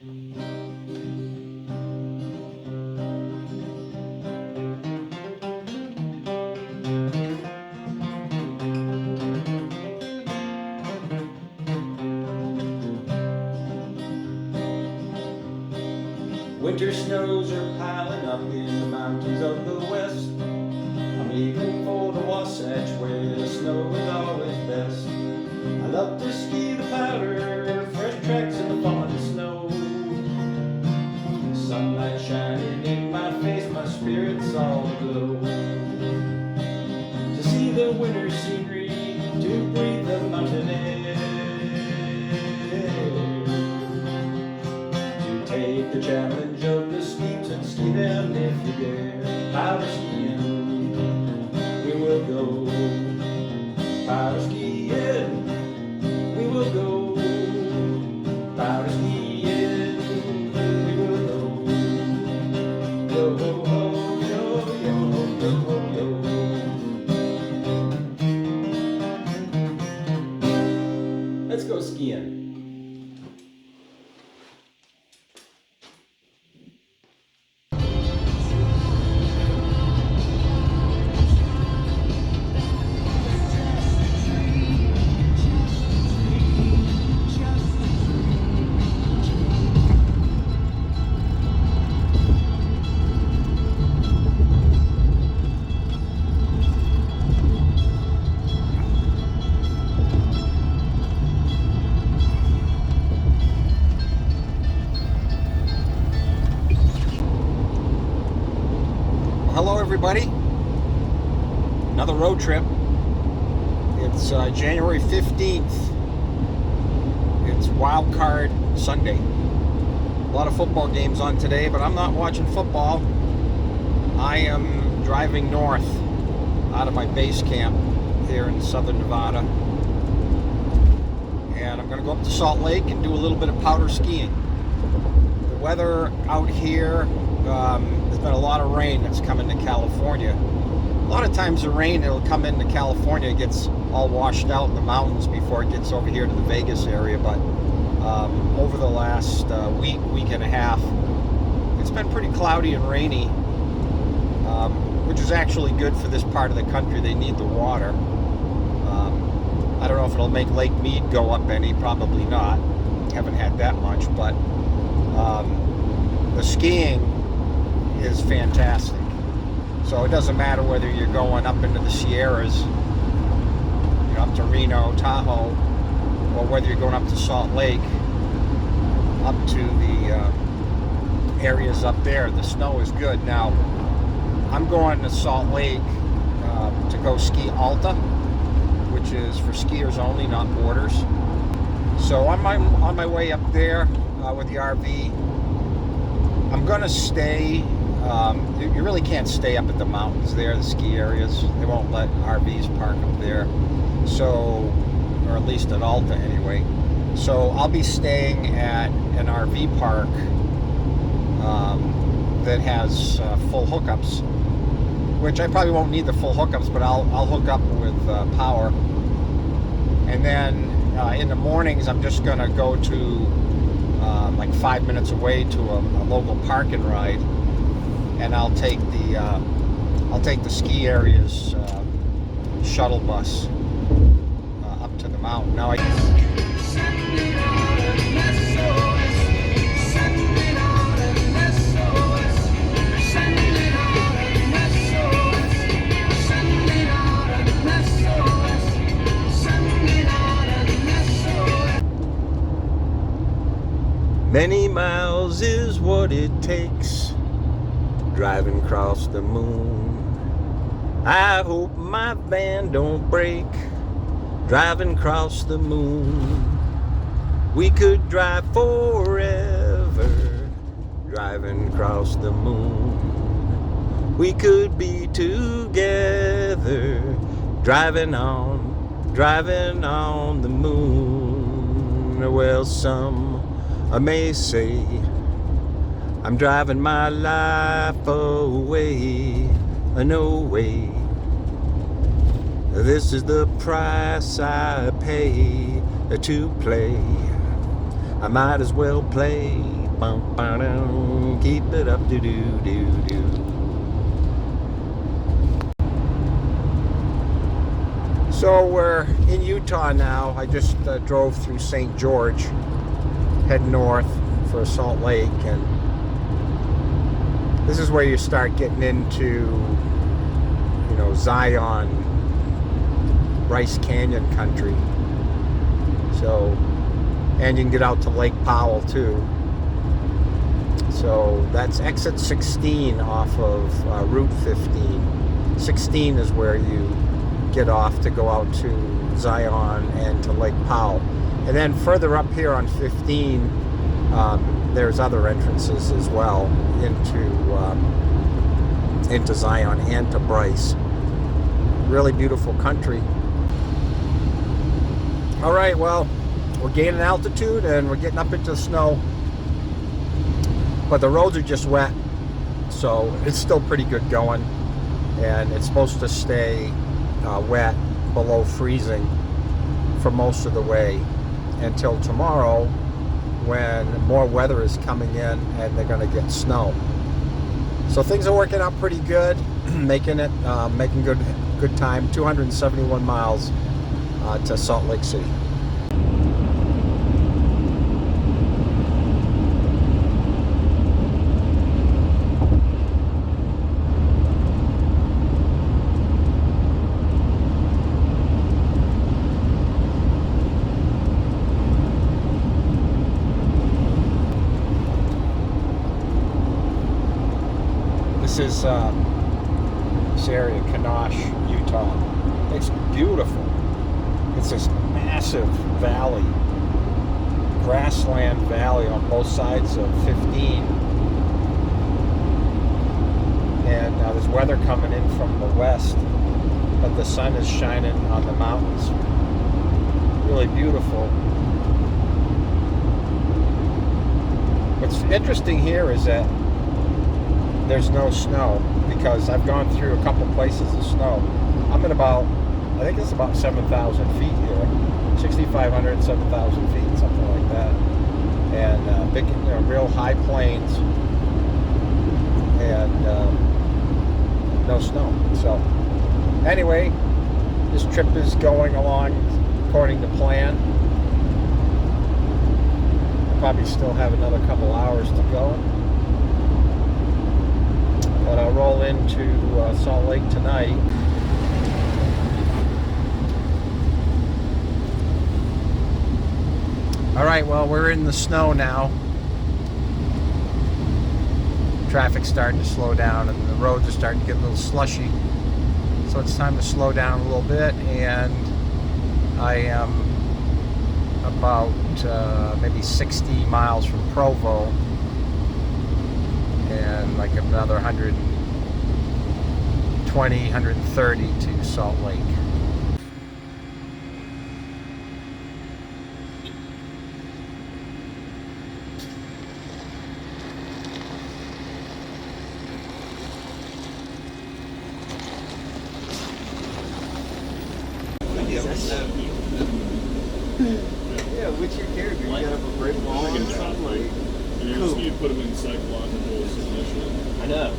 Winter snows are piling up in the mountains of the west. I'm leaving for the Wasatch where the snow is always best. I love to ski the powder, fresh tracks in the falling snow. Sunlight shining in my face, my spirits all aglow. To see the winter scenery, to breathe the mountain air. Take the challenge of the steeps and ski them if you dare. Powder skiing, we will go. Powder skiing, we will go. Powder skiing, we will go. Yo ho ho, yo yo ho yo yo. Let's go skiing. Hello everybody, another road trip. It's January 15th. It's Wild Card Sunday. A lot of football games on today, but I'm not watching football. I am driving north out of my base camp here in southern Nevada. And I'm going to go up to Salt Lake and do a little bit of powder skiing. The weather out here, there's been a lot of rain that's come into California. A lot of times the rain that'll come into California gets all washed out in the mountains before it gets over here to the Vegas area, but over the last week and a half, it's been pretty cloudy and rainy, which is actually good for this part of the country. They need the water. I don't know if it'll make Lake Mead go up any, probably not. Haven't had that much, but the skiing is fantastic. So it doesn't matter whether you're going up into the Sierras, you know, up to Reno, Tahoe, or whether you're going up to Salt Lake, up to the areas up there. The snow is good. Now, I'm going to Salt Lake to go ski ALTA, which is for skiers only, not boarders. So on my way up there with the RV, I'm gonna stay. You really can't stay up at the mountains there, the ski areas. They won't let RVs park up there. So, or at least at ALTA anyway. So I'll be staying at an RV park that has full hookups, which I probably won't need the full hookups, but I'll hook up with power. And then in the mornings, I'm just gonna go to like 5 minutes away to a local park and ride, and I'll take the ski area's shuttle bus up to the mountain. Now many miles is what it takes, driving across the moon. I hope my van don't break, driving across the moon. We could drive forever, driving across the moon. We could be together, driving on the moon. Well, I may say I'm driving my life away. No way. This is the price I pay to play. I might as well play Keep it up, do do do do. So we're in Utah now. I just drove through St. George, head north for Salt Lake, and this is where you start getting into, you know, Zion, Bryce Canyon country. So, and you can get out to Lake Powell too. So that's exit 16 off of Route 15. 16 is where you get off to go out to Zion and to Lake Powell. And then further up here on 15, there's other entrances as well into Zion and to Bryce. Really beautiful country. All right, well, we're gaining altitude and we're getting up into the snow, but the roads are just wet, so it's still pretty good going, and it's supposed to stay wet below freezing for most of the way until tomorrow, when more weather is coming in and they're going to get snow. So things are working out pretty good, making good time. 271 miles to Salt Lake City. This is this area, Kanosh, Utah. It's beautiful. It's this massive valley, grassland valley on both sides of 15. And there's weather coming in from the west, but the sun is shining on the mountains. Really beautiful. What's interesting here is that there's no snow, because I've gone through a couple places of snow. I'm at about, I think it's about 7,000 feet here, 6,500, 7,000 feet, something like that. And big, you know, real high plains, and no snow. So anyway, this trip is going along according to plan. I'll probably still have another couple hours to go. But I'll roll into Salt Lake tonight. All right, well, we're in the snow now. Traffic's starting to slow down and the roads are starting to get a little slushy. So it's time to slow down a little bit, and I am about maybe 60 miles from Provo, and like another 120, 130 to Salt Lake. Yeah, what's your character? You got up a brick wall? You just need to put them in psychological submission. I know.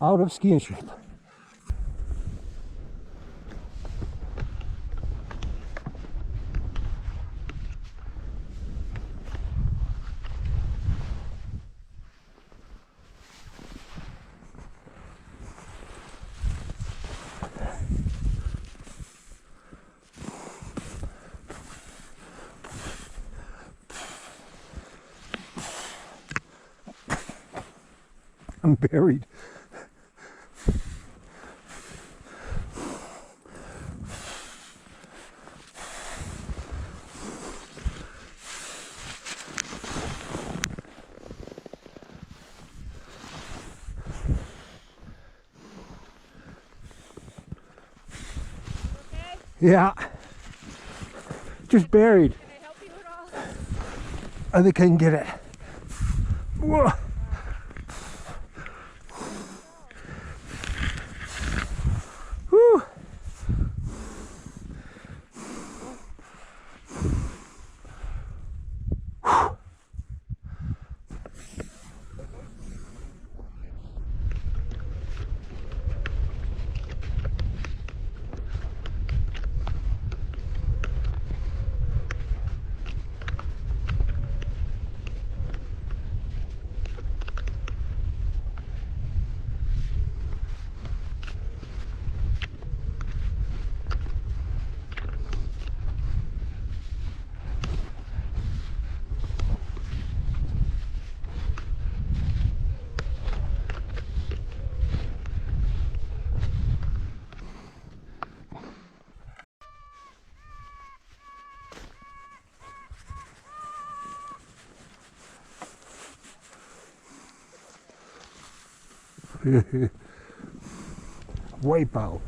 out of skiing shape. I'm buried. Okay? Yeah. Just buried. Can I help you at all? I think I can get it. Whoa. Whew. Wipe out.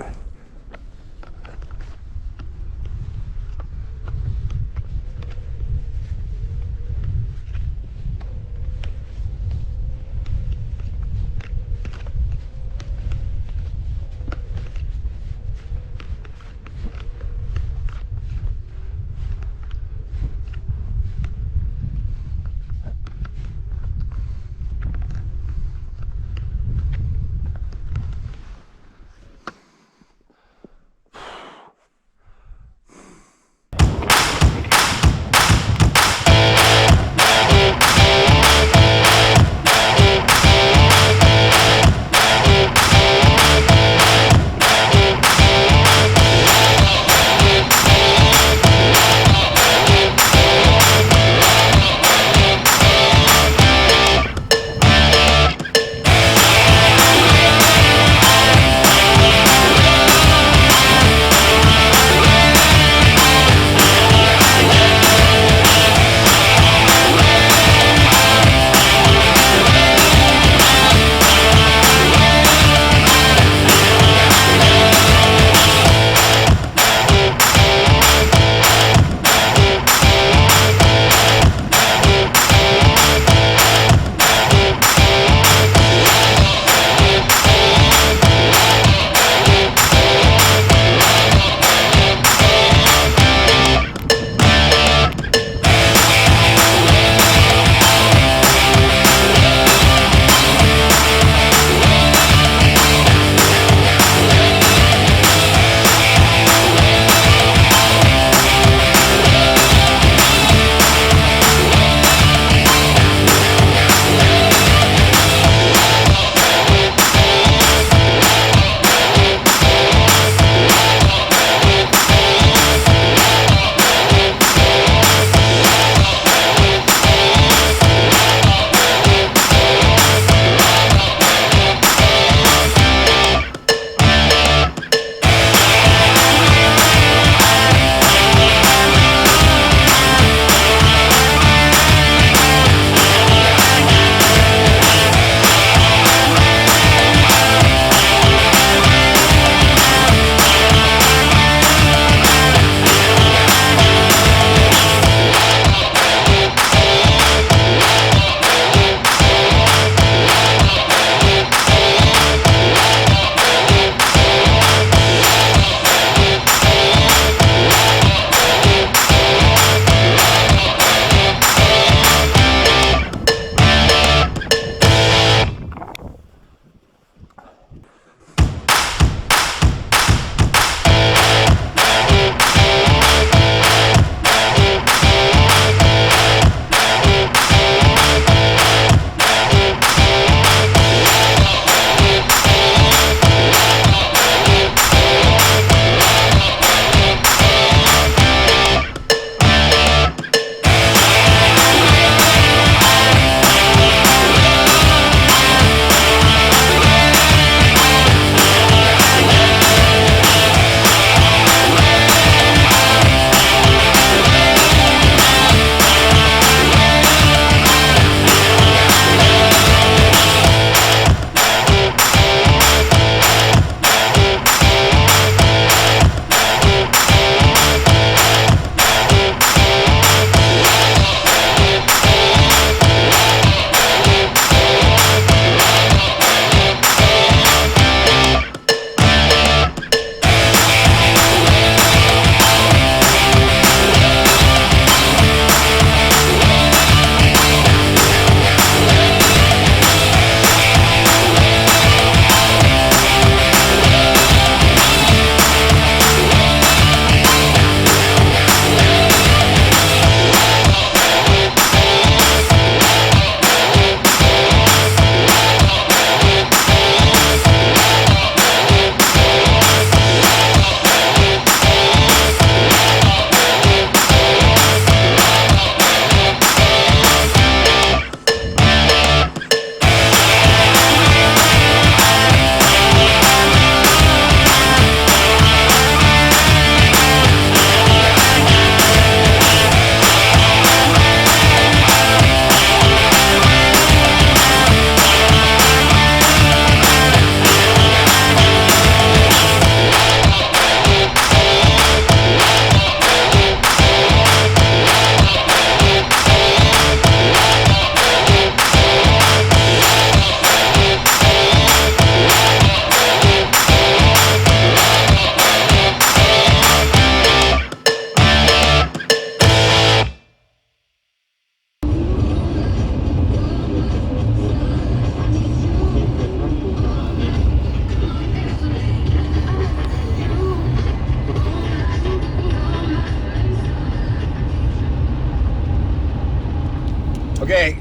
Okay,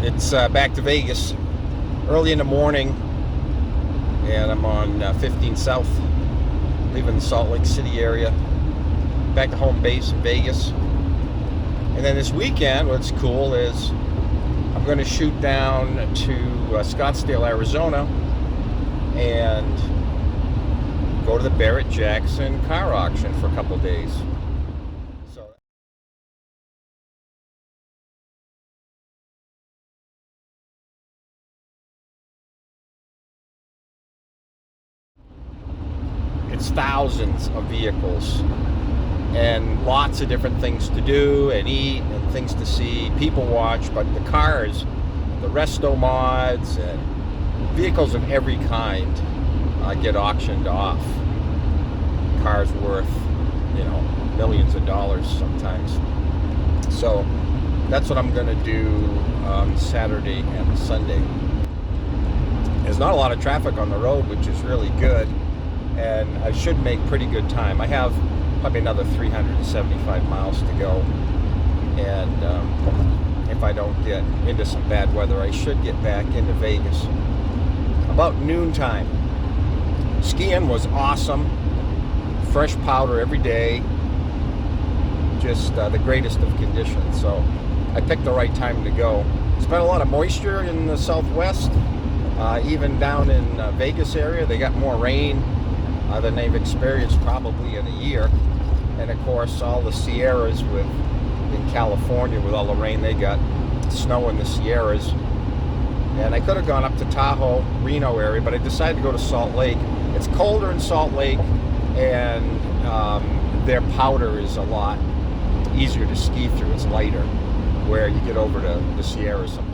it's back to Vegas, early in the morning, and I'm on 15 South, leaving the Salt Lake City area, back to home base in Vegas. And then this weekend, what's cool is I'm going to shoot down to Scottsdale, Arizona, and go to the Barrett-Jackson car auction for a couple days. So it's thousands of vehicles and lots of different things to do and eat and things to see, people watch, but the cars, the resto mods and vehicles of every kind get auctioned off. Cars worth, millions of dollars sometimes. So that's what I'm going to do Saturday and Sunday. There's not a lot of traffic on the road, which is really good, and I should make pretty good time. I have probably another 375 miles to go, and if I don't get into some bad weather, I should get back into Vegas about noontime. Skiing was awesome. Fresh powder every day. Just the greatest of conditions. So I picked the right time to go. It's been a lot of moisture in the Southwest. Even down in Vegas area, they got more rain than they've experienced probably in a year. And of course, all the Sierras in California with all the rain they got, snow in the Sierras. And I could have gone up to Tahoe, Reno area, but I decided to go to Salt Lake. It's colder in Salt Lake, and their powder is a lot easier to ski through. It's lighter, where you get over to the Sierras sometimes.